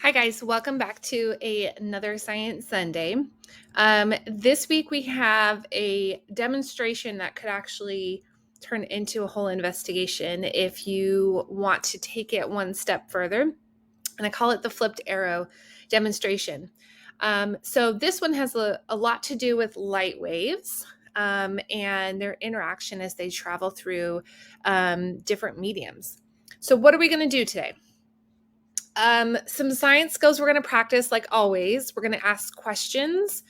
Hi guys, welcome back to another Science Sunday. This week we have a demonstration that could actually turn into a whole investigation if you want to take it one step further. And I call it the flipped arrow demonstration. So this one has a lot to do with light waves and their interaction as they travel through different mediums. So what are we going to do today? Some science skills we're going to practice like always. We're going to ask questions.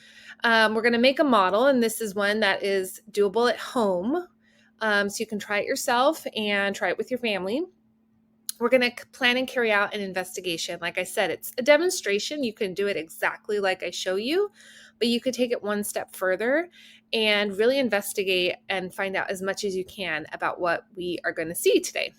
We're going to make a model, and this is one that is doable at home. So you can try it yourself and try it with your family. We're going to plan and carry out an investigation. Like I said, it's a demonstration. You can do it exactly like I show you, but you could take it one step further and really investigate and find out as much as you can about what we are going to see today.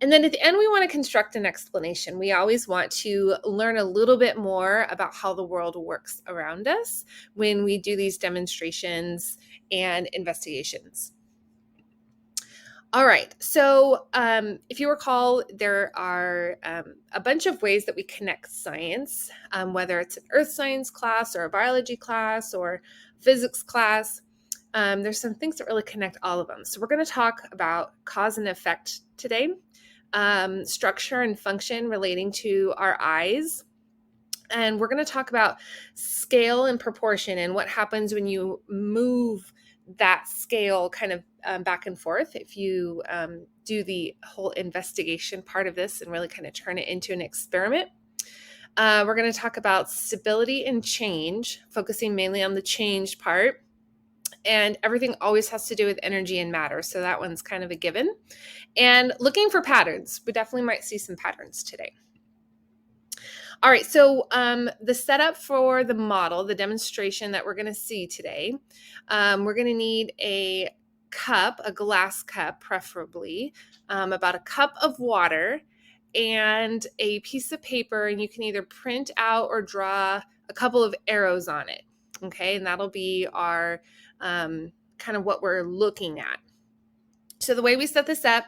And then at the end, we want to construct an explanation. We always want to learn a little bit more about how the world works around us when we do these demonstrations and investigations. All right, so if you recall, there are a bunch of ways that we connect science, whether it's an earth science class or a biology class or physics class. There's some things that really connect all of them. So we're going to talk about cause and effect today. Structure and function relating to our eyes. And we're going to talk about scale and proportion and what happens when you move that scale kind of back and forth. If you do the whole investigation part of this and really kind of turn it into an experiment. We're going to talk about stability and change, focusing mainly on the change part. And everything always has to do with energy and matter. So that one's kind of a given. And looking for patterns. We definitely might see some patterns today. All right, so the setup for the model, the demonstration that we're going to see today, we're going to need a cup, a glass cup preferably, about a cup of water, and a piece of paper, and you can either print out or draw a couple of arrows on it, okay? And that'll be our kind of what we're looking at. So the way we set this up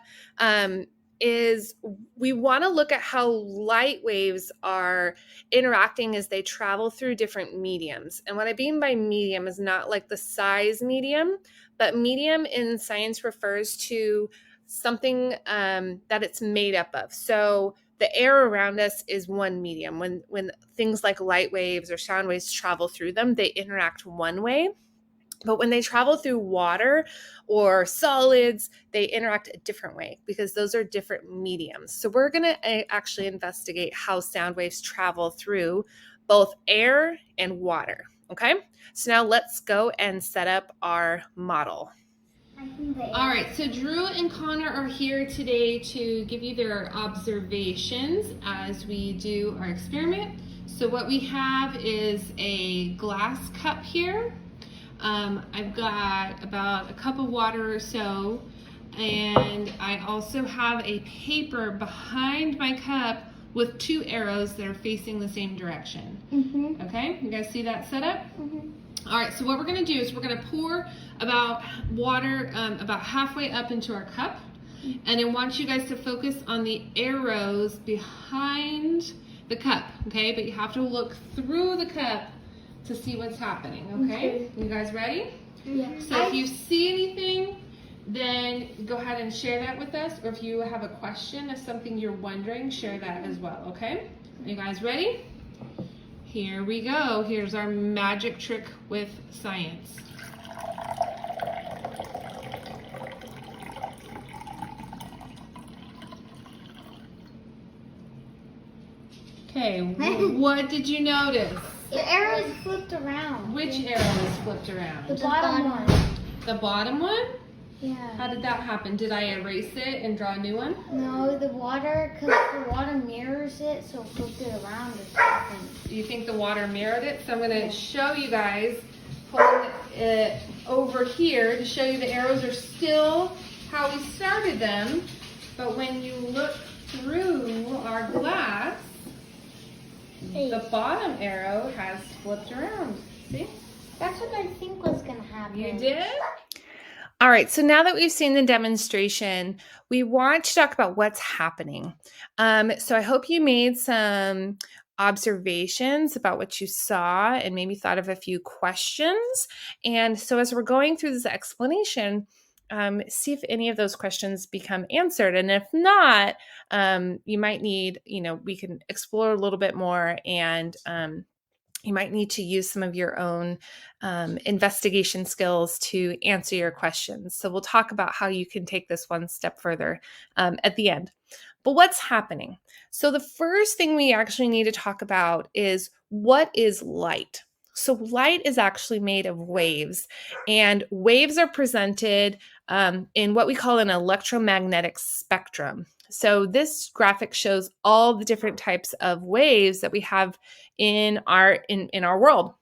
is we want to look at how light waves are interacting as they travel through different mediums. And what I mean by medium is not like the size medium, but medium in science refers to something that it's made up of. So the air around us is one medium. When things like light waves or sound waves travel through them, they interact one way. But when they travel through water or solids, they interact a different way because those are different mediums. So we're going to actually investigate how sound waves travel through both air and water. Okay, so now let's go and set up our model. All right, so Drew and Connor are here today to give you their observations as we do our experiment. So what we have is a glass cup here. I've got about a cup of water or so, and I also have a paper behind my cup with two arrows that are facing the same direction. Okay, you guys see that setup? All right, so what we're going to do is we're going to pour about water about halfway up into our cup, and I want you guys to focus on the arrows behind the cup, okay? But you have to look through the cup to see what's happening, okay? You guys ready? Yeah. So if you see anything, then go ahead and share that with us, or if you have a question of something you're wondering, share that as well, okay? Are you guys ready? Here we go. Here's our magic trick with science. Okay, what did you notice? The arrow is flipped around. Which arrow is flipped around? The bottom one. The bottom one? Yeah. How did that happen? Did I erase it and draw a new one? No, the water, because the water mirrors it, so it flipped it around or something. Do you think the water mirrored it? So I'm going to show you guys, pulling it over here to show you the arrows are still how we started them, but when you look through our glass, the bottom arrow has flipped around. See? That's what I think was going to happen. You did? All right, so now that we've seen the demonstration, we want to talk about what's happening. So I hope you made some observations about what you saw and maybe thought of a few questions. And so as we're going through this explanation, see if any of those questions become answered. And if not, you might need, we can explore a little bit more, and you might need to use some of your own investigation skills to answer your questions. So we'll talk about how you can take this one step further at the end. But what's happening? So the first thing we actually need to talk about is, what is light? So light is actually made of waves, and waves are presented in what we call an electromagnetic spectrum. So this graphic shows all the different types of waves that we have in our world.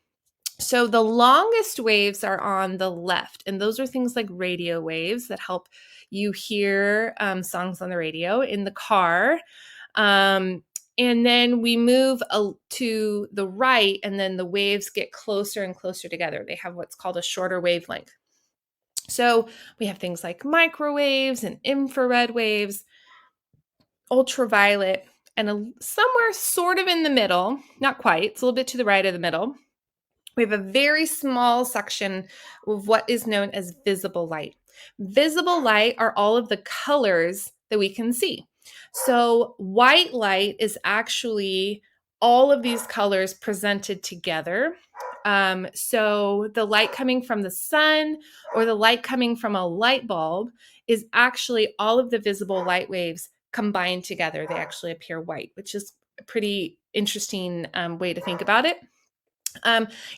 So the longest waves are on the left, and those are things like radio waves that help you hear songs on the radio in the car. And then we move to the right, and then the waves get closer and closer together. They have what's called a shorter wavelength. So we have things like microwaves and infrared waves, ultraviolet, and somewhere sort of in the middle, not quite, it's a little bit to the right of the middle, we have a very small section of what is known as visible light. Visible light are all of the colors that we can see. So white light is actually all of these colors presented together. So the light coming from the sun or the light coming from a light bulb is actually all of the visible light waves combined together. They actually appear white, which is a pretty interesting way to think about it.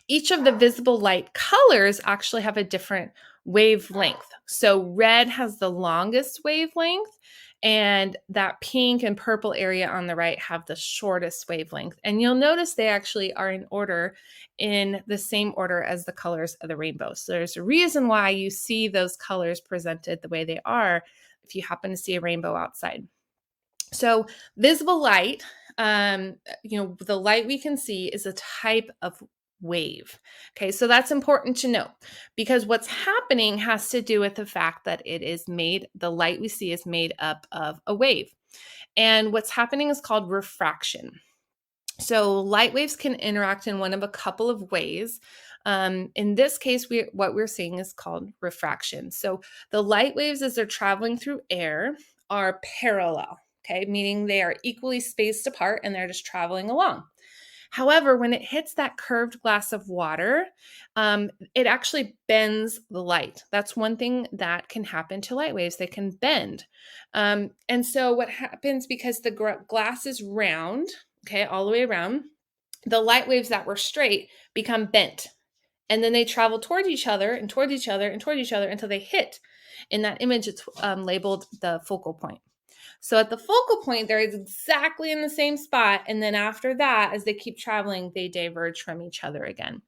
Each of the visible light colors actually have a different wavelength. So red has the longest wavelength, and that pink and purple area on the right have the shortest wavelength. And you'll notice they actually are in order, in the same order as the colors of the rainbow. So there's a reason why you see those colors presented the way they are if you happen to see a rainbow outside. So visible light, the light we can see is a type of wave. Okay, so that's important to know, because what's happening has to do with the fact that the light we see is made up of a wave. And what's happening is called refraction. So light waves can interact in one of a couple of ways. In this case, what we're seeing is called refraction. So the light waves, as they're traveling through air, are parallel, okay, meaning they are equally spaced apart and they're just traveling along. However, when it hits that curved glass of water, it actually bends the light. That's one thing that can happen to light waves. They can bend. And so what happens, because the glass is round, okay, all the way around, the light waves that were straight become bent. And then they travel toward each other and toward each other and toward each other until they hit. In that image, it's labeled the focal point. So at the focal point, they're exactly in the same spot. And then after that, as they keep traveling, they diverge from each other again.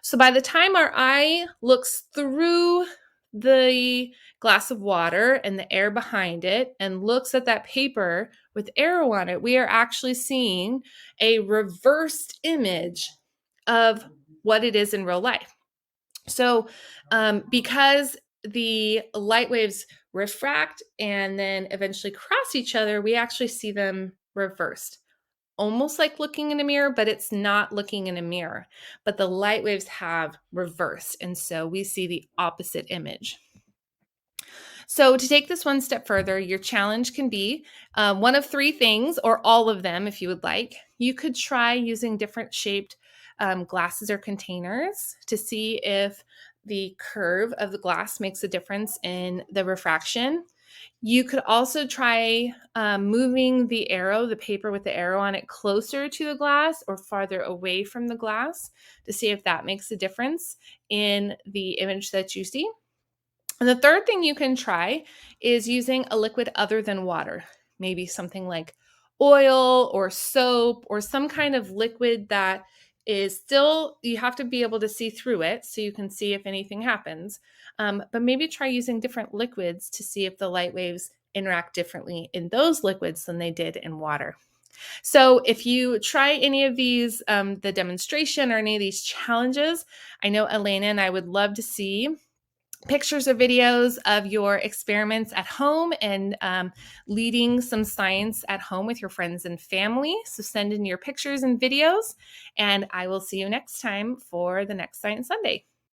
So by the time our eye looks through the glass of water and the air behind it and looks at that paper with arrow on it, we are actually seeing a reversed image of what it is in real life. So because the light waves refract and then eventually cross each other, we actually see them reversed. Almost like looking in a mirror, but it's not looking in a mirror. But the light waves have reversed, and so we see the opposite image. So to take this one step further, your challenge can be one of three things, or all of them if you would like. You could try using different shaped glasses or containers to see if the curve of the glass makes a difference in the refraction. You could also try moving the paper with the arrow on it, closer to the glass or farther away from the glass to see if that makes a difference in the image that you see. And the third thing you can try is using a liquid other than water, maybe something like oil or soap or some kind of liquid that is still, you have to be able to see through it so you can see if anything happens. But maybe try using different liquids to see if the light waves interact differently in those liquids than they did in water. So if you try any of these, the demonstration or any of these challenges, I know Elena and I would love to see pictures or videos of your experiments at home and leading some science at home with your friends and family. So send in your pictures and videos, and I will see you next time for the next Science Sunday.